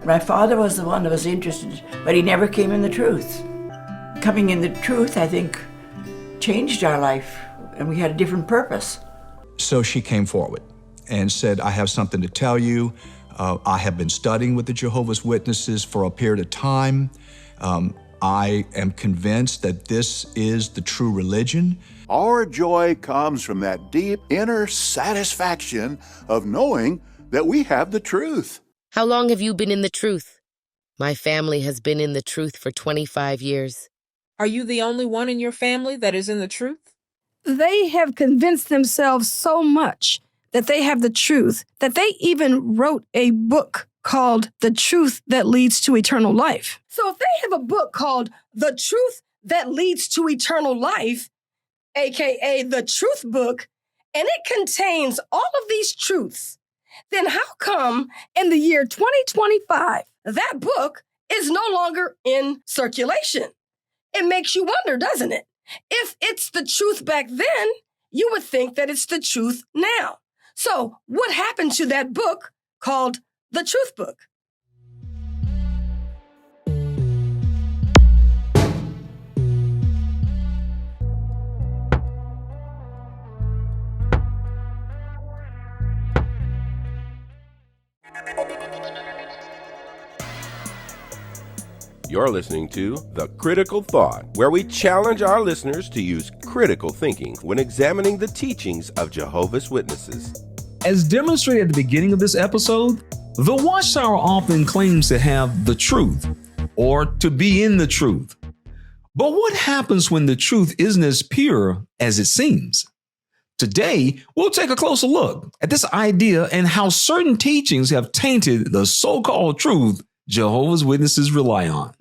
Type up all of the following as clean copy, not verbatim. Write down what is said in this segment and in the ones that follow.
My father was the one that was interested, but he never came in the truth. Coming in the truth, I think, changed our life, and we had a different purpose. So she came forward and said, I have something to tell you. I have been studying with the Jehovah's Witnesses for a period of time. I am convinced that this is the true religion. Our joy comes from that deep inner satisfaction of knowing that we have the truth. How long have you been in the truth? My family has been in the truth for 25 years. Are you the only one in your family that is in the truth? They have convinced themselves so much that they have the truth that they even wrote a book called The Truth That Leads to Eternal Life. So if they have a book called The Truth That Leads to Eternal Life, aka the Truth Book, and it contains all of these truths, then how come in the year 2025, that book is no longer in circulation? It makes you wonder, doesn't it? If it's the truth back then, you would think that it's the truth now. So what happened to that book called The Truth Book? You're listening to The Critical Thought, where we challenge our listeners to use critical thinking when examining the teachings of Jehovah's Witnesses. As demonstrated at the beginning of this episode, the Watchtower often claims to have the truth or to be in the truth. But what happens when the truth isn't as pure as it seems? Today, we'll take a closer look at this idea and how certain teachings have tainted the so-called truth Jehovah's Witnesses rely on.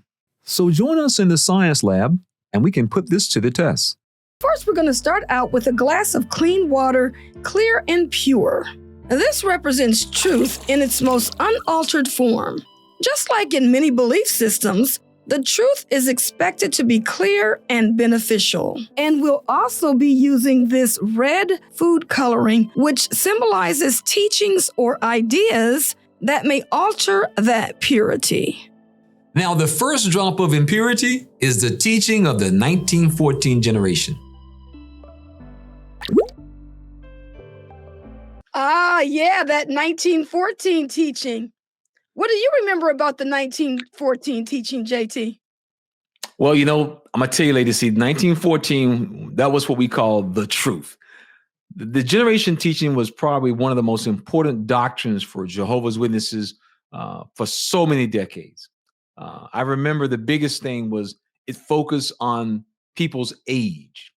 So join us in the science lab, and we can put this to the test. First, we're going to start out with a glass of clean water, clear and pure. This represents truth in its most unaltered form. Just like in many belief systems, the truth is expected to be clear and beneficial. And we'll also be using this red food coloring, which symbolizes teachings or ideas that may alter that purity. Now, the first drop of impurity is the teaching of the 1914 generation. Yeah, that 1914 teaching. What do you remember about the 1914 teaching, JT? Well, I'm going to tell you, ladies, see, 1914, that was what we call the truth. The generation teaching was probably one of the most important doctrines for Jehovah's Witnesses for so many decades. I remember the biggest thing was it focused on people's age.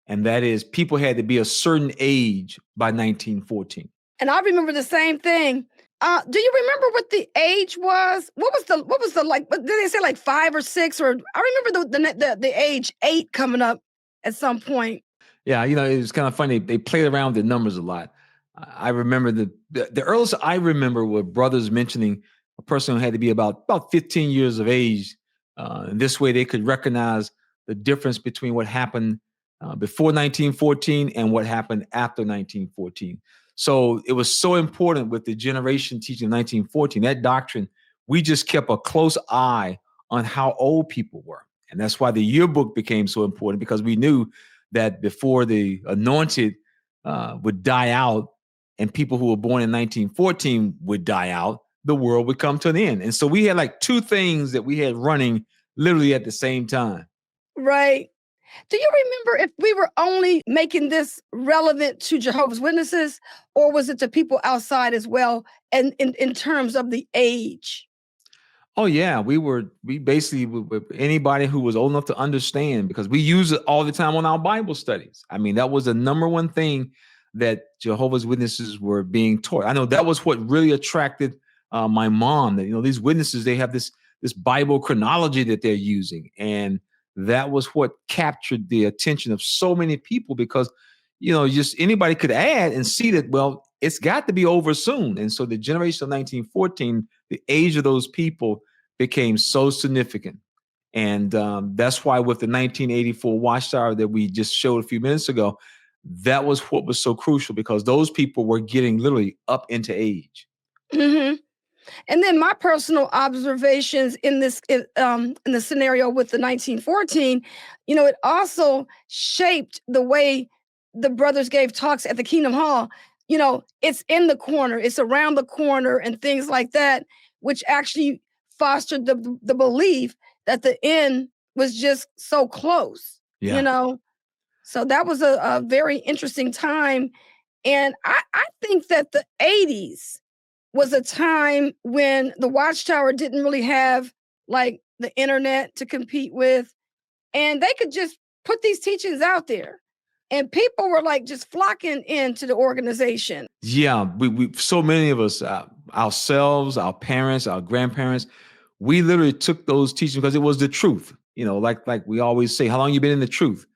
And that is, people had to be a certain age by 1914. And I remember the same thing. Do you remember what the age was? What was the like? Did they say like 5 or 6? Or I remember the age 8 coming up at some point. Yeah, it was kind of funny. They played around with the numbers a lot. I remember the earliest I remember were brothers mentioning a person who had to be about 15 years of age. And this way they could recognize the difference between what happened before 1914 and what happened after 1914. So it was so important with the generation teaching of 1914, that doctrine, we just kept a close eye on how old people were. And that's why the yearbook became so important, because we knew that before the anointed would die out and people who were born in 1914 would die out, the world would come to an end. And so we had like two things that we had running literally at the same time. Right. Do you remember if we were only making this relevant to Jehovah's Witnesses, or was it to people outside as well, and in terms of the age? Oh, yeah. We basically, anybody who was old enough to understand, because we use it all the time on our Bible studies. I mean, that was the number one thing that Jehovah's Witnesses were being taught. I know that was what really attracted my mom, that, these witnesses, they have this Bible chronology that they're using. And that was what captured the attention of so many people, because, just anybody could add and see that, well, it's got to be over soon. And so the generation of 1914, the age of those people became so significant. And that's why with the 1984 Watchtower that we just showed a few minutes ago, that was what was so crucial, because those people were getting literally up into age. Mm-hmm. And then my personal observations in the scenario with the 1914, it also shaped the way the brothers gave talks at the Kingdom Hall. It's in the corner, it's around the corner, and things like that, which actually fostered the belief that the end was just so close. Yeah. So that was a very interesting time. And I think that the 80s was a time when the Watchtower didn't really have like the internet to compete with, and they could just put these teachings out there, and people were like just flocking into the organization. Yeah, we so many of us, ourselves, our parents, our grandparents, we literally took those teachings because it was the truth. Like we always say, how long you been in the truth?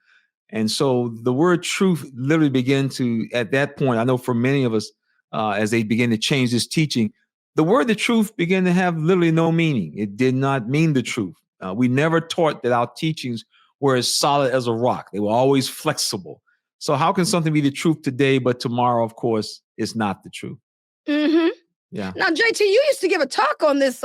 And so the word truth literally began to, at that point, I know for many of us, as they began to change this teaching, the word the truth began to have literally no meaning. It did not mean the truth. We never taught that our teachings were as solid as a rock. They were always flexible. So how can something be the truth today, but tomorrow, of course, it's not the truth? Mm-hmm. Yeah. Now, JT, you used to give a talk on this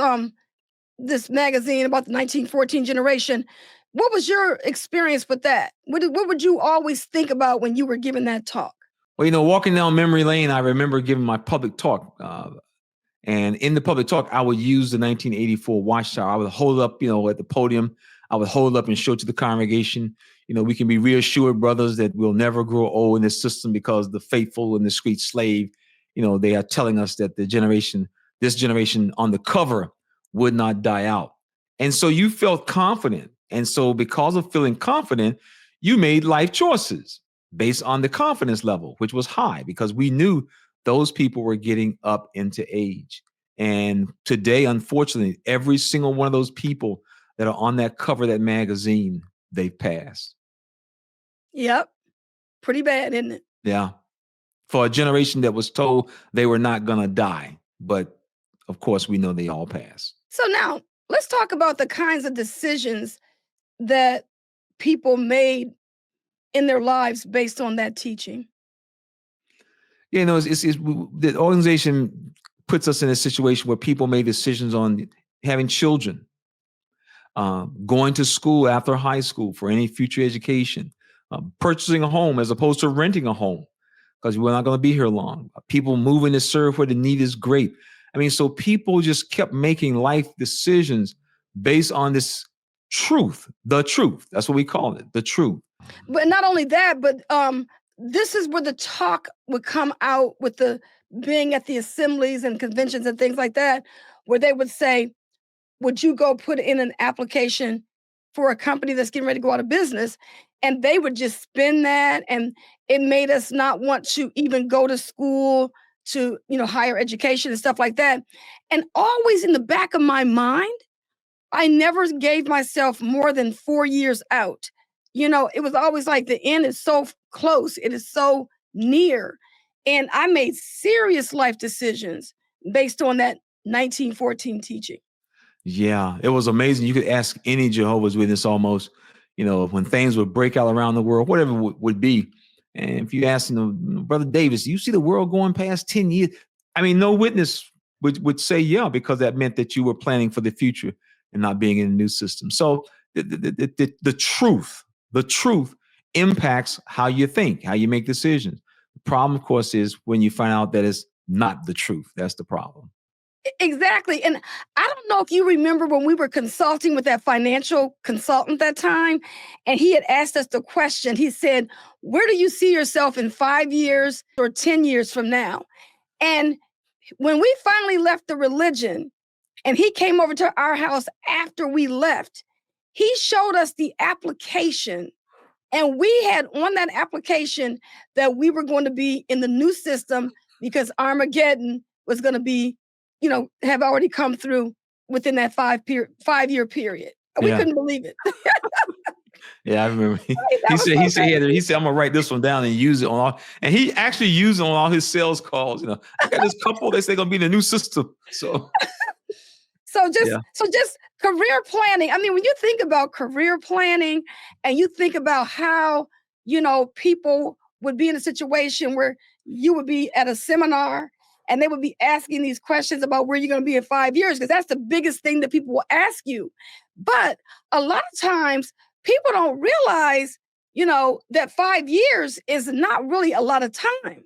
magazine about the 1914 generation. What was your experience with that? What would you always think about when you were giving that talk? Well, walking down memory lane, I remember giving my public talk. And in the public talk, I would use the 1984 Watchtower. I would hold it up, at the podium. I would hold it up and show it to the congregation. We can be reassured, brothers, that we'll never grow old in this system because the faithful and discreet slave, they are telling us that this generation on the cover would not die out. And so you felt confident. And so because of feeling confident, you made life choices based on the confidence level, which was high because we knew those people were getting up into age. And today, unfortunately, every single one of those people that are on that cover of that magazine, they've passed. Yep. Pretty bad, isn't it? Yeah. For a generation that was told they were not going to die. But of course, we know they all passed. So now let's talk about the kinds of decisions that people made in their lives based on that teaching. The organization puts us in a situation where people made decisions on having children, going to school after high school for any future education, purchasing a home as opposed to renting a home because we're not going to be here long. People moving to serve where the need is great. So people just kept making life decisions based on this truth, the truth. That's what we call it, the truth. But not only that, but this is where the talk would come out with the being at the assemblies and conventions and things like that, where they would say, would you go put in an application for a company that's getting ready to go out of business? And they would just spin that, and it made us not want to even go to school to, higher education and stuff like that. And always in the back of my mind, I never gave myself more than 4 years out. It was always like the end is so close. It is so near. And I made serious life decisions based on that 1914 teaching. Yeah, it was amazing. You could ask any Jehovah's Witness almost, when things would break out around the world, whatever would be. And if you ask Brother Davis, you see the world going past 10 years? No witness would say, yeah, because that meant that you were planning for the future and not being in a new system. So the truth impacts how you think, how you make decisions. The problem, of course, is when you find out that it's not the truth. That's the problem. Exactly. And I don't know if you remember when we were consulting with that financial consultant that time, and he had asked us the question. He said, where do you see yourself in 5 years or 10 years from now? And when we finally left the religion and he came over to our house after we left, he showed us the application. And we had on that application that we were going to be in the new system because Armageddon was going to be, have already come through within that 5-year period. We couldn't believe it. Yeah, I remember. He said, I'm gonna write this one down and use it on all. And he actually used it on all his sales calls. I got this couple. They say gonna be the new system. So just career planning. When you think about career planning and you think about how, people would be in a situation where you would be at a seminar and they would be asking these questions about where you're going to be in 5 years, because that's the biggest thing that people will ask you. But a lot of times people don't realize, that 5 years is not really a lot of time.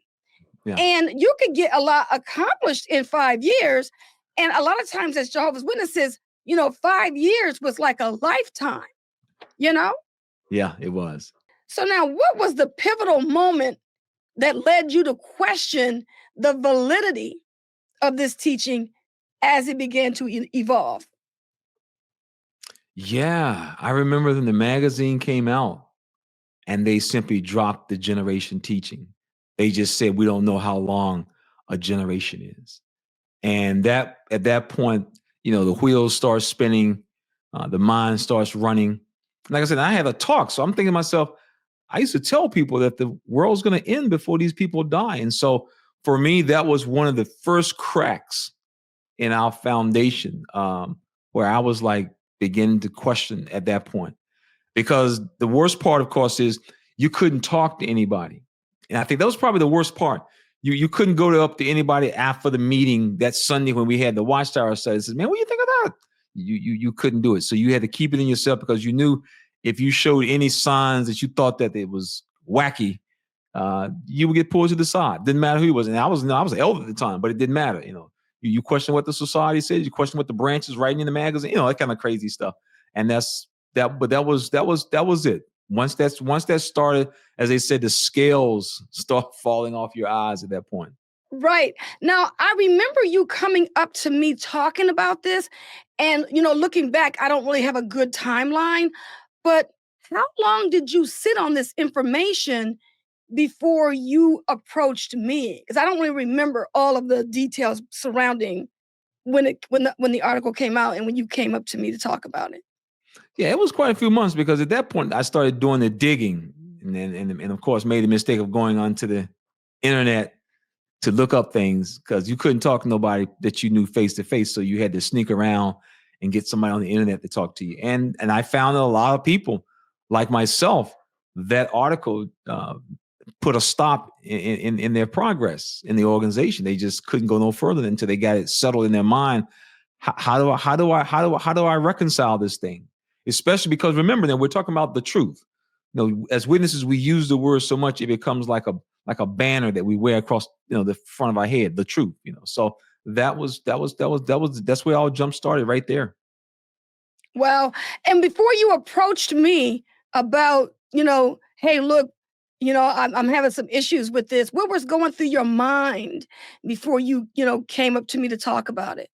Yeah. And you could get a lot accomplished in 5 years. And a lot of times as Jehovah's Witnesses, 5 years was like a lifetime, Yeah, it was. So now what was the pivotal moment that led you to question the validity of this teaching as it began to evolve? Yeah, I remember when the magazine came out and they simply dropped the generation teaching. They just said, we don't know how long a generation is. And that at that point, the wheels start spinning, the mind starts running. Like I said, I had a talk. So I'm thinking to myself, I used to tell people that the world's going to end before these people die. And so for me, that was one of the first cracks in our foundation, where I was like beginning to question at that point. Because the worst part, of course, is you couldn't talk to anybody. And I think that was probably the worst part. You couldn't go up to anybody after the meeting that Sunday when we had the Watchtower study. Says, man, what do you think of that? You couldn't do it. So you had to keep it in yourself, because you knew if you showed any signs that you thought that it was wacky, you would get pulled to the side. Didn't matter who he was. And I was an elder at the time, but it didn't matter. You question what the society says, you question what the branch is writing in the magazine, that kind of crazy stuff. And that was it. Once that started, as they said, the scales start falling off your eyes at that point. Right. Now, I remember you coming up to me talking about this. And, looking back, I don't really have a good timeline. But how long did you sit on this information before you approached me? Because I don't really remember all of the details surrounding when the article came out and when you came up to me to talk about it. Yeah, it was quite a few months, because at that point I started doing the digging, and of course made the mistake of going onto the internet to look up things, because you couldn't talk to nobody that you knew face to face. So you had to sneak around and get somebody on the internet to talk to you. And I found that a lot of people like myself, that article put a stop in their progress in the organization. They just couldn't go no further until they got it settled in their mind. How do I reconcile this thing? Especially because remember that we're talking about the truth. As witnesses, we use the word so much it becomes like a banner that we wear across the front of our head. The truth, So that's where all jump started right there. Well, and before you approached me about hey, look, I'm having some issues with this, what was going through your mind before you came up to me to talk about it?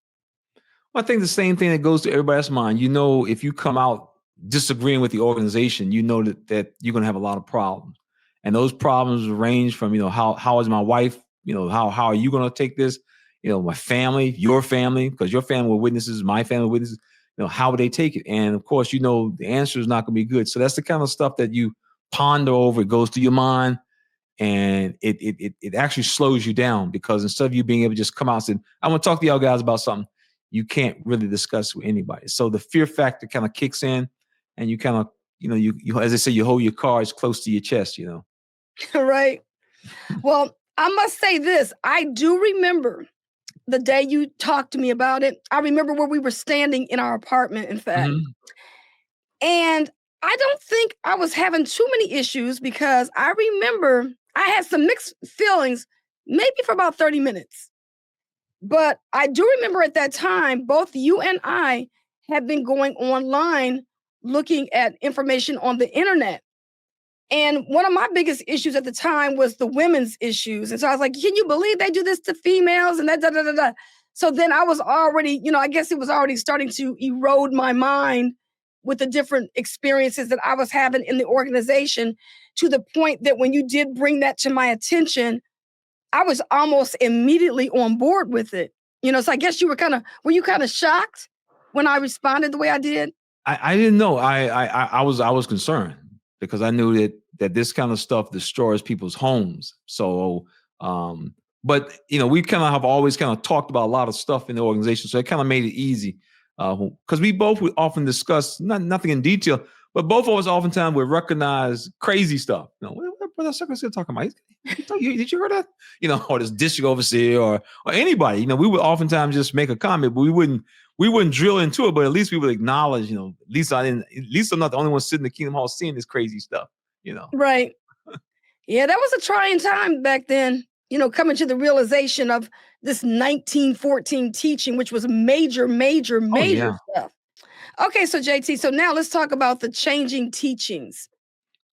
Well, I think the same thing that goes to everybody's mind. If you come out disagreeing with the organization, that you're going to have a lot of problems. And those problems range from, how is my wife? How are you going to take this? My family, your family, because your family were witnesses, my family were witnesses. How would they take it? And of course, the answer is not going to be good. So that's the kind of stuff that you ponder over. It goes through your mind, and it actually slows you down, because instead of you being able to just come out and say, I want to talk to y'all guys about something, you can't really discuss with anybody. So the fear factor kind of kicks in, and you kind of, you as they say, you hold your cards close to your chest, Right. Well, I must say this. I do remember the day you talked to me about it. I remember where we were standing in our apartment, in fact. Mm-hmm. And I don't think I was having too many issues, because I remember I had some mixed feelings, maybe for about 30 minutes. But I do remember at that time, both you and I had been going online looking at information on the internet. And one of my biggest issues at the time was the women's issues. And so I was like, can you believe they do this to females? And that, da, da, da, da. So then I was already, I guess it was already starting to erode my mind with the different experiences that I was having in the organization, to the point that when you did bring that to my attention, I was almost immediately on board with it. So I guess were you kind of shocked when I responded the way I did? I didn't know. I was concerned, because I knew that this kind of stuff destroys people's homes. So, but we kind of have always kind of talked about a lot of stuff in the organization, so it kind of made it easy, because we both would often discuss nothing in detail, but both of us oftentimes would recognize crazy stuff. What that secretary talking about? Did you hear that? Or this district overseer or anybody. We would oftentimes just make a comment, but we wouldn't drill into it. But at least we would acknowledge, at least I'm not the only one sitting in the Kingdom Hall seeing this crazy stuff. Right. Yeah, that was a trying time back then. Coming to the realization of this 1914 teaching, which was major stuff. Okay, so JT, so now let's talk about the changing teachings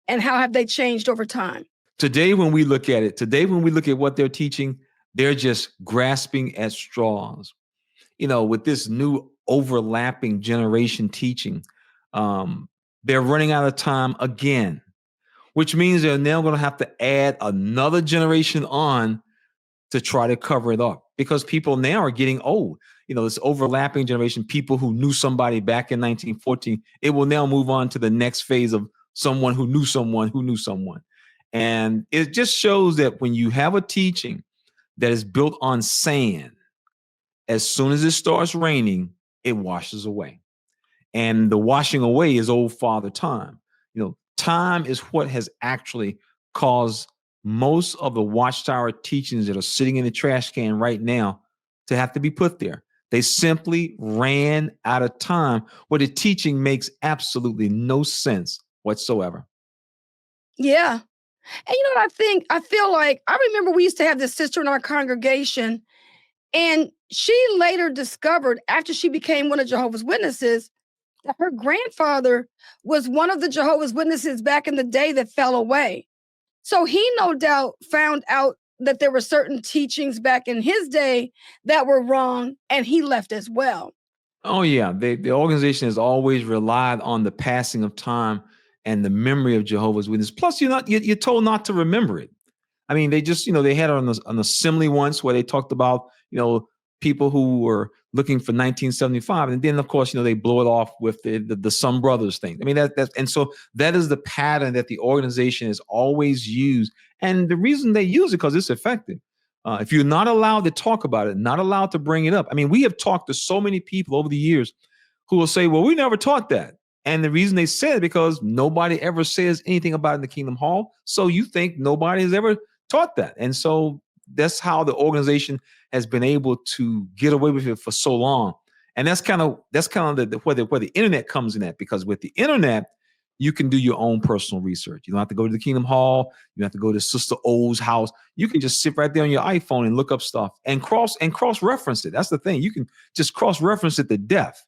and how have they changed over time? Today, when we look at what they're teaching, they're just grasping at straws. With this new overlapping generation teaching, they're running out of time again, which means they're now going to have to add another generation on to try to cover it up because people now are getting old. This overlapping generation, people who knew somebody back in 1914, it will now move on to the next phase of someone who knew someone who knew someone. And it just shows that when you have a teaching that is built on sand, as soon as it starts raining, it washes away. And the washing away is old Father Time. Time is what has actually caused most of the Watchtower teachings that are sitting in the trash can right now to have to be put there. They simply ran out of time where the teaching makes absolutely no sense whatsoever. Yeah. And you know what I think? I feel like I remember we used to have this sister in our congregation, and she later discovered after she became one of Jehovah's Witnesses that her grandfather was one of the Jehovah's Witnesses back in the day that fell away. So he no doubt found out that there were certain teachings back in his day that were wrong, and he left as well. Oh, yeah. The organization has always relied on the passing of time and the memory of Jehovah's Witnesses. Plus, you're told not to remember it. I mean, they just, they had an assembly once where they talked about, people who were looking for 1975. And then, of course, they blow it off with the Sun Brothers thing. I mean, and so that is the pattern that the organization has always used. And the reason they use it because it's effective. If you're not allowed to talk about it, not allowed to bring it up. I mean, we have talked to so many people over the years who will say, well, we never taught that. And the reason they said it because nobody ever says anything about it in the Kingdom Hall. So you think nobody has ever taught that. And so that's how the organization has been able to get away with it for so long. And that's kind of where the internet comes in at, because with the internet, you can do your own personal research. You don't have to go to the Kingdom Hall. You don't have to go to Sister O's house. You can just sit right there on your iPhone and look up stuff and cross-reference it. That's the thing. You can just cross-reference it to death.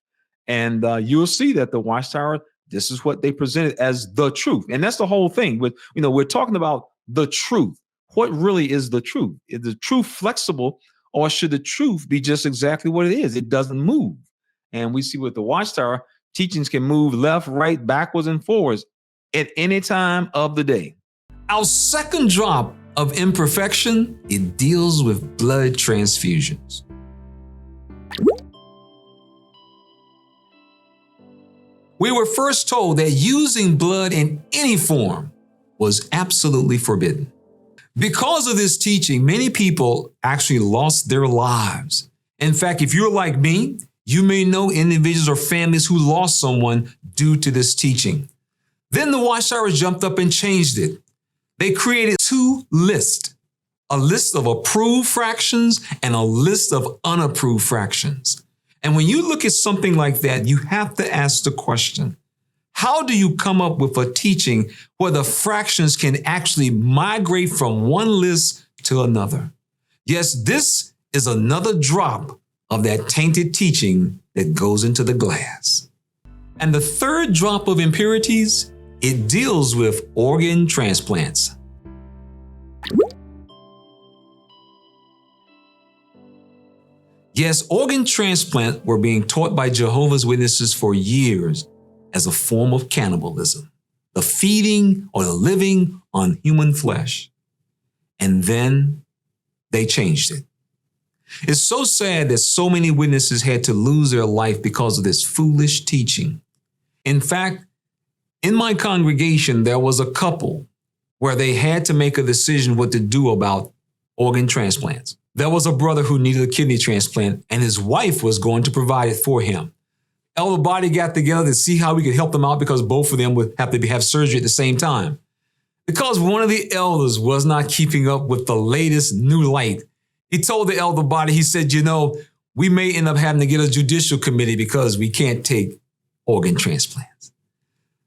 And you'll see that the Watchtower, this is what they presented as the truth. And that's the whole thing. We're talking about the truth. What really is the truth? Is the truth flexible, or should the truth be just exactly what it is? It doesn't move. And we see with the Watchtower, teachings can move left, right, backwards, and forwards at any time of the day. Our second drop of imperfection, it deals with blood transfusions. We were first told that using blood in any form was absolutely forbidden. Because of this teaching, many people actually lost their lives. In fact, if you're like me, you may know individuals or families who lost someone due to this teaching. Then the Watchtower jumped up and changed it. They created two lists, a list of approved fractions and a list of unapproved fractions. And when you look at something like that, you have to ask the question, how do you come up with a teaching where the fractions can actually migrate from one list to another? Yes, this is another drop of that tainted teaching that goes into the glass. And the third drop of impurities, it deals with organ transplants. Yes, organ transplant were being taught by Jehovah's Witnesses for years as a form of cannibalism, the feeding or the living on human flesh. And then they changed it. It's so sad that so many witnesses had to lose their life because of this foolish teaching. In fact, in my congregation, there was a couple where they had to make a decision what to do about organ transplants. There was a brother who needed a kidney transplant, and his wife was going to provide it for him. Elder body got together to see how we could help them out because both of them would have to have surgery at the same time. Because one of the elders was not keeping up with the latest new light, he told the elder body, he said, we may end up having to get a judicial committee because we can't take organ transplants.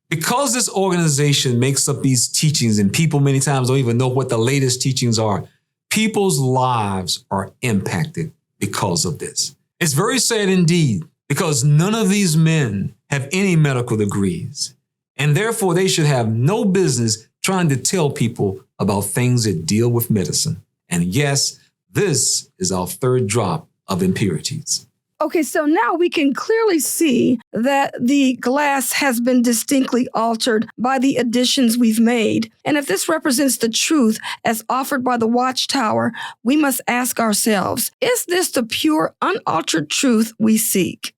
Because this organization makes up these teachings and people many times don't even know what the latest teachings are, people's lives are impacted because of this. It's very sad indeed, because none of these men have any medical degrees, and therefore they should have no business trying to tell people about things that deal with medicine. And yes, this is our third drop of impurities. Okay, so now we can clearly see that the glass has been distinctly altered by the additions we've made. And if this represents the truth as offered by the Watchtower, we must ask ourselves, is this the pure, unaltered truth we seek?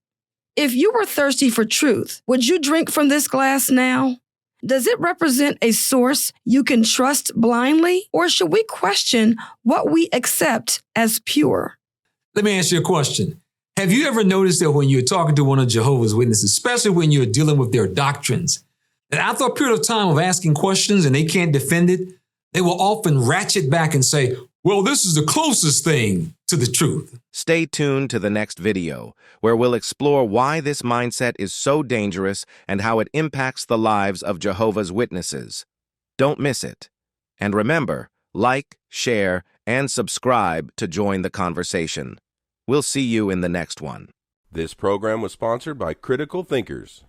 If you were thirsty for truth, would you drink from this glass now? Does it represent a source you can trust blindly, or should we question what we accept as pure? Let me ask you a question. Have you ever noticed that when you're talking to one of Jehovah's Witnesses, especially when you're dealing with their doctrines, that after a period of time of asking questions and they can't defend it, they will often ratchet back and say, well, this is the closest thing to the truth. Stay tuned to the next video, where we'll explore why this mindset is so dangerous and how it impacts the lives of Jehovah's Witnesses. Don't miss it. And remember, like, share, and subscribe to join the conversation. We'll see you in the next one. This program was sponsored by Critical Thinkers.